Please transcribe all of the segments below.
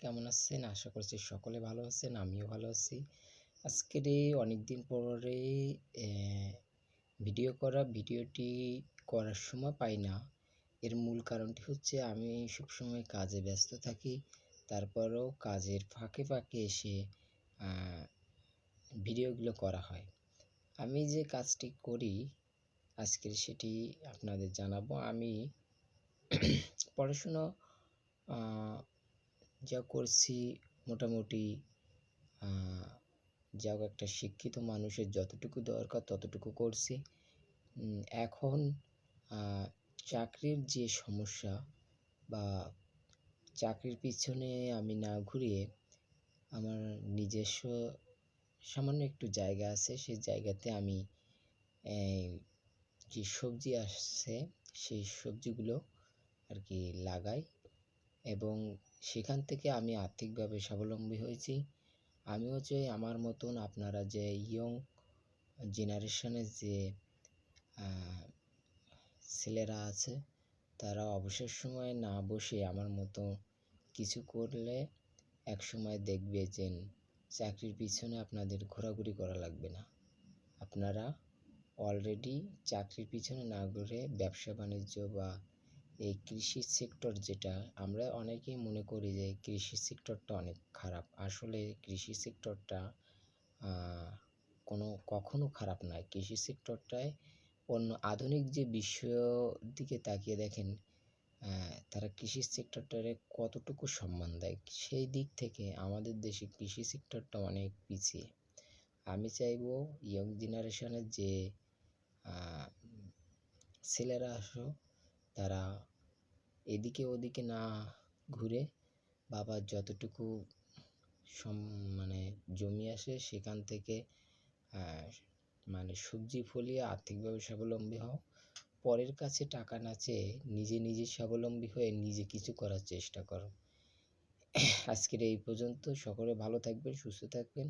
কেমন আছেন? আশা করছি সকলে ভালো আছেন। আমিও ভালো আছি। আজকের অনেকদিন পরে ভিডিওটি করার সময় পাই না। এর মূল কারণটি হচ্ছে আমি সবসময় কাজে ব্যস্ত থাকি। তারপরেও কাজের ফাঁকে ফাঁকে এসে আ ভিডিওগুলো করা হয়। আমি যে কাজটি করি আজকের সেটি আপনাদের জানাবো। আমি পড়াশুনো আ যা করছি মোটামুটি আ যাও একটা শিক্ষিত মানুষের যতটুকু দরকার ততটুকু করছি। এখন আ চাকরির যে সমস্যা বা চাকরির পিছনে আমি না ঘুরিয়ে আমার নিজস্ব সামান্য একটু জায়গা আছে। সেই জায়গাতে আমি যে সবজি আসছে সেই সবজিগুলো আরকি লাগাই এবং সেখান থেকে আমি আর্থিকভাবে স্বাবলম্বী হয়েছি। আমিও চাই আমার মতন আপনারা যে ইয়ং জেনারেশনের যে আ ছেলেরা আছে তারা অবসর সময়ে না বসে আমার মতো কিছু করলে একসময় দেখবে যে চাকরির পিছনে আপনাদের ঘোরাঘুরি করা লাগবে না। আপনারা অলরেডি চাকরির পিছনে না ঘুরে ব্যবসা-বাণিজ্য বা এই কৃষি সেক্টর যেটা আমরা অনেকেই মনে করি যে কৃষি সেক্টরটা অনেক খারাপ। আসলে কৃষি সেক্টরটা আ কখনো খারাপ নয়। কৃষি সেক্টরটায় অন্য আধুনিক যে বিশ্বের দিকে তাকিয়ে দেখেন তারা কৃষি সেক্টরটারে কতটুকু সম্মান দেয়। সেই দিক থেকে আমাদের দেশে কৃষি সেক্টরটা অনেক পিছিয়ে। আমি চাইবো ইয়ং জেনারেশনের যে আ ছেলেরা তারা এদিকে ওদিকে না ঘুরে বাবার যতটুকু মানে জমি আসে সেখান থেকে মানে সবজি ফলিয়ে আর্থিকভাবে স্বাবলম্বী হও। পরের কাছে টাকা না চেয়ে নিজে স্বাবলম্বী হয়ে নিজে কিছু করার চেষ্টা করো। আজকের এই পর্যন্ত। সকলে ভালো থাকবেন, সুস্থ থাকবেন।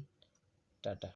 টাটা।